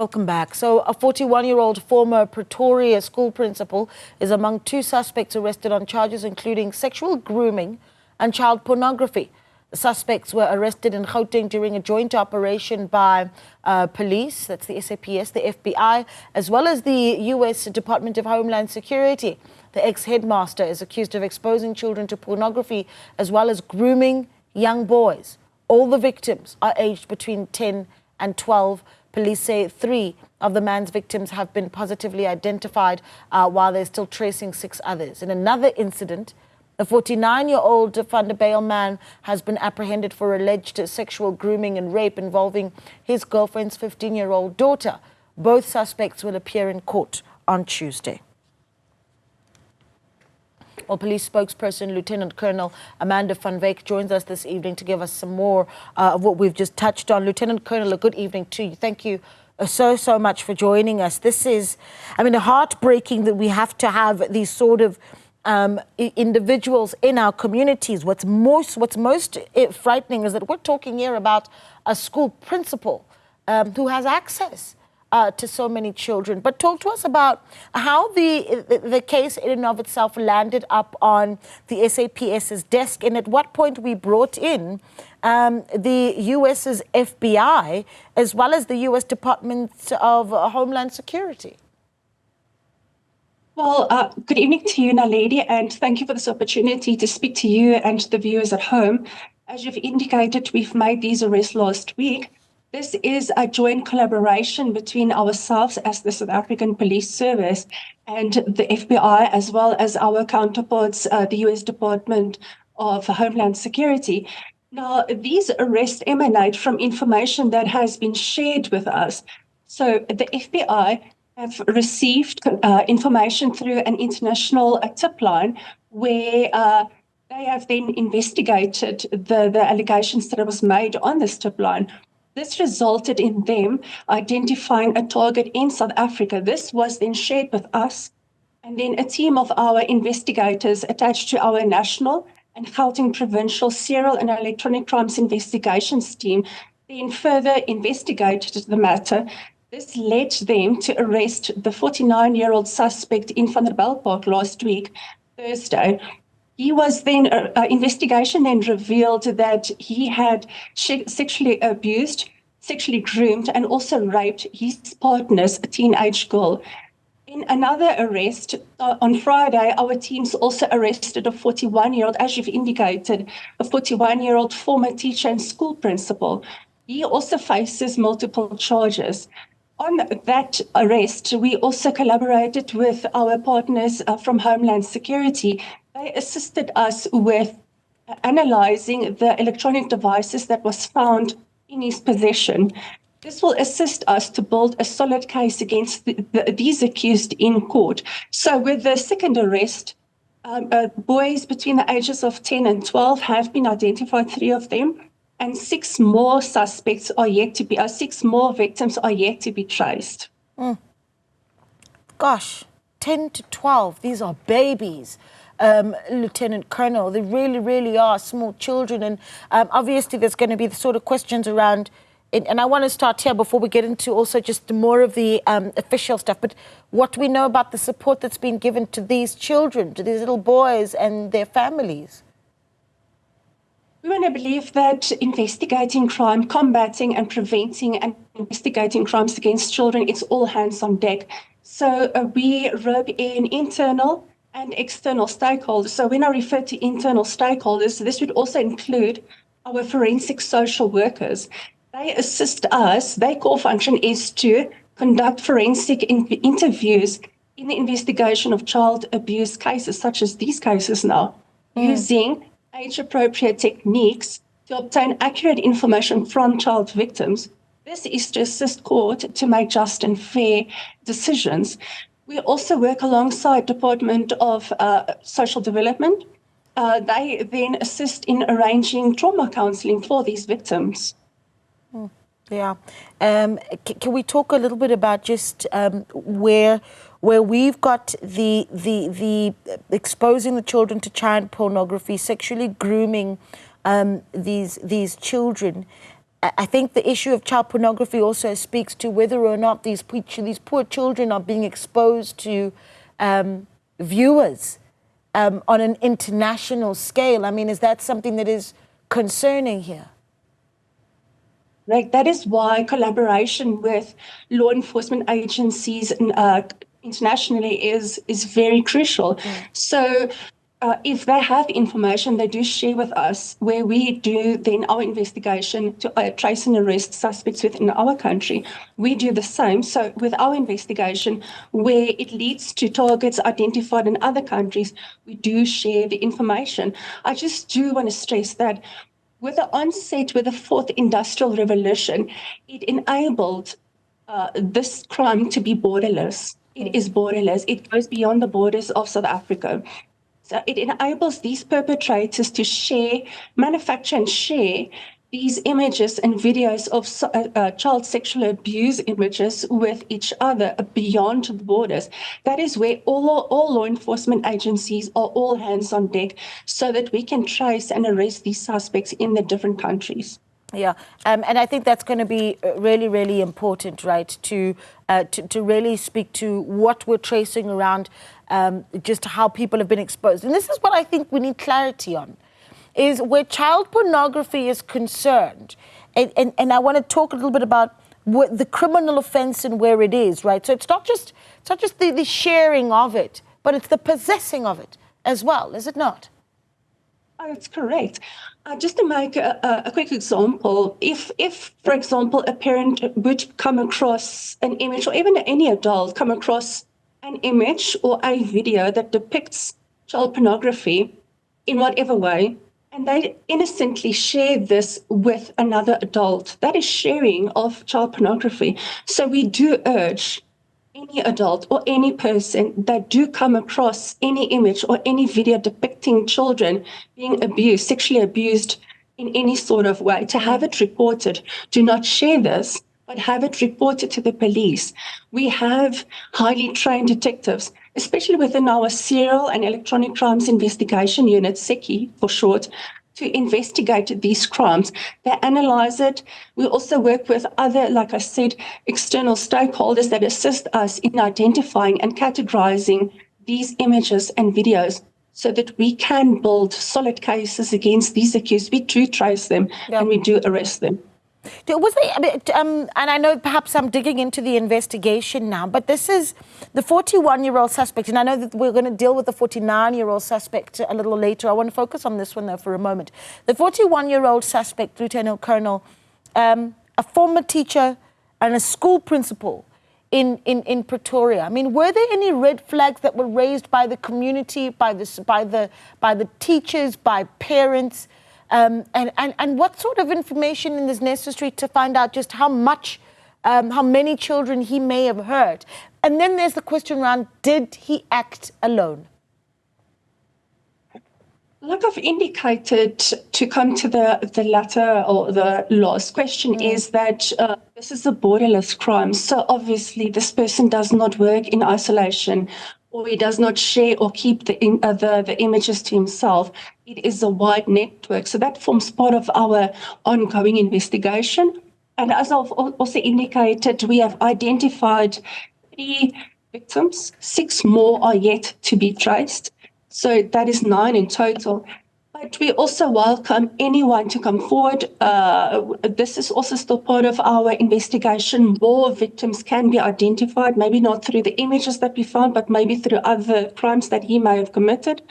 Welcome back. So a 41-year-old former Pretoria school principal is among two suspects arrested on charges including sexual grooming and child pornography. The suspects were arrested in Gauteng during a joint operation by police, that's the SAPS, the FBI, as well as the US Department of Homeland Security. The ex-headmaster is accused of exposing children to pornography as well as grooming young boys. All the victims are aged between 10 and 12. Police say 3 of the man's victims have been positively identified while they're still tracing 6 others. In another incident, a 49-year-old Vanderbijlpark man has been apprehended for alleged sexual grooming and rape involving his girlfriend's 15-year-old daughter. Both suspects will appear in court on Tuesday. Well, police spokesperson Lt-Col Amanda van Wyk joins us this evening to give us some more of what we've just touched on. Lt-Col, a good evening to you. Thank you so much for joining us. This is, heartbreaking that we have to have these sort of individuals in our communities. What's most frightening is that we're talking here about a school principal who has access to so many children. But talk to us about how the case in and of itself landed up on the SAPS's desk, and at what point we brought in the US's FBI as well as the US Department of Homeland Security. Well, good evening to you, Naledi, and thank you for this opportunity to speak to you and the viewers at home. As you've indicated, we've made these arrests last week. This is a joint collaboration between ourselves as the South African Police Service and the FBI, as well as our counterparts, the US Department of Homeland Security. Now, these arrests emanate from information that has been shared with us. So the FBI have received information through an international tip line where they have then investigated the allegations that was made on this tip line. This resulted in them identifying a target in South Africa. This was then shared with us, and then a team of our investigators attached to our national and Gauteng provincial serial and electronic crimes investigations team then further investigated the matter. This led them to arrest the 49-year-old suspect in Vanderbijlpark last week, Thursday. He was then, investigation then revealed that he had sexually abused, sexually groomed, and also raped his partner's teenage girl. In another arrest, on Friday, our teams also arrested a 41-year-old, as you've indicated, a 41-year-old former teacher and school principal. He also faces multiple charges. On that arrest, we also collaborated with our partners from Homeland Security. They assisted us with analyzing the electronic devices that was found in his possession. This will assist us to build a solid case against these accused in court. So with the second arrest, boys between the ages of 10 and 12 have been identified, 3 of them, and 6 more suspects are yet to be, 6 more victims are yet to be traced. Gosh, 10 to 12, these are babies. Lt-Col, they really are small children, and obviously there's going to be the sort of questions around, and I want to start here before we get into also just more of the official stuff, but what we know about the support that's been given to these children, to these little boys and their families. We want to believe that investigating crime, combating and preventing and investigating crimes against children, it's all hands on deck. So we rope in internal and external stakeholders. So when I refer to internal stakeholders, this would also include our forensic social workers. They assist us. Their core function is to conduct forensic interviews in the investigation of child abuse cases, such as these cases now, using age-appropriate techniques to obtain accurate information from child victims. This is to assist court to make just and fair decisions. We also work alongside Department of Social Development. They then assist in arranging trauma counselling for these victims. Yeah. Can we talk a little bit about just where we've got the exposing the children to child pornography, sexually grooming these children? I think the issue of child pornography also speaks to whether or not these poor children are being exposed to viewers on an international scale. I mean, is that something that is concerning here? Right. That is why collaboration with law enforcement agencies internationally is very crucial. So if they have information, they do share with us, where we do then our investigation to trace and arrest suspects within our country. We do the same. So with our investigation, where it leads to targets identified in other countries, we do share the information. I just do want to stress that with the onset, with the fourth industrial revolution, it enabled this crime to be borderless. It is borderless. It goes beyond the borders of South Africa. So it enables these perpetrators to share, manufacture and share these images and videos of child sexual abuse images with each other beyond the borders. That is where all law enforcement agencies are all hands on deck, so that we can trace and arrest these suspects in the different countries. Yeah, and I think that's going to be really, really important, right, to really speak to what we're tracing around just how people have been exposed. And this is what I think we need clarity on, is where child pornography is concerned. And I want to talk a little bit about what the criminal offense and where it is, right? So it's not just the sharing of it, but it's the possessing of it as well, is it not? Oh, that's correct. Just to make a quick example, if, for example, a parent would come across an image, or even any adult come across an image or a video that depicts child pornography in whatever way, and they innocently share this with another adult, that is sharing of child pornography. So we do urge any adult or any person that do come across any image or any video depicting children being abused, sexually abused in any sort of way, to have it reported. Do not share this, but have it reported to the police. We have highly trained detectives, especially within our Serial and Electronic Crimes Investigation Unit, SECI for short, to investigate these crimes. They analyze it. We also work with other, like I said, external stakeholders that assist us in identifying and categorizing these images and videos, so that we can build solid cases against these accused. We do trace them, and we do arrest them. Was there, and I know perhaps I'm digging into the investigation now, but this is the 41-year-old suspect, and I know that we're going to deal with the 49-year-old suspect a little later. I want to focus on this one, though, for a moment. The 41-year-old suspect, Lieutenant Colonel, a former teacher and a school principal in Pretoria. I mean, were there any red flags that were raised by the community, by the teachers, by parents? And what sort of information is necessary to find out just how many children he may have hurt? And then there's the question around, did he act alone? Like I've indicated, to come to the latter or the last question, is that this is a borderless crime. So obviously this person does not work in isolation, or he does not share or keep the images to himself. It is a wide network. So that forms part of our ongoing investigation. And as I've also indicated, we have identified 3 victims. 6 more are yet to be traced. So that is 9 in total. But we also welcome anyone to come forward. This is also still part of our investigation. More victims can be identified, maybe not through the images that we found, but maybe through other crimes that he may have committed.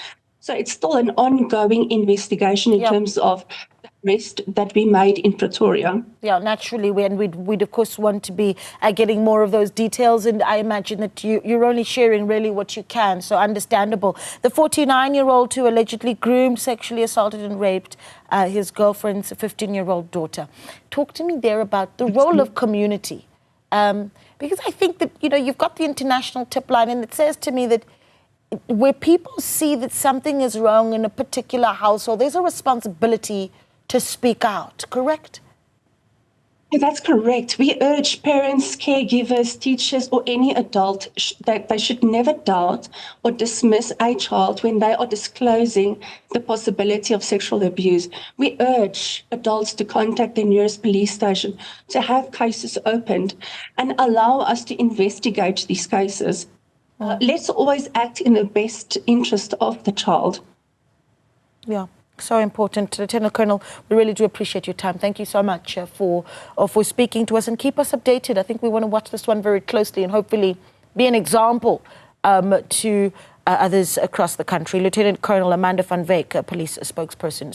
So it's still an ongoing investigation in terms of the arrest that we made in Pretoria. Yeah, naturally, we'd of course want to be getting more of those details, and I imagine that you're only sharing really what you can, so understandable. The 49-year-old who allegedly groomed, sexually assaulted and raped his girlfriend's 15-year-old daughter. Talk to me there about the role of community, because I think that, you've got the international tip line, and it says to me that where people see that something is wrong in a particular household, there's a responsibility to speak out, correct? That's correct. We urge parents, caregivers, teachers, or any adult that they should never doubt or dismiss a child when they are disclosing the possibility of sexual abuse. We urge adults to contact the nearest police station, to have cases opened, and allow us to investigate these cases. Let's always act in the best interest of the child. Yeah. So important. Lieutenant Colonel, we really do appreciate your time. Thank you so much for speaking to us, and keep us updated. I think we want to watch this one very closely and hopefully be an example to others across the country. Lieutenant Colonel Amanda van Wyk, police spokesperson.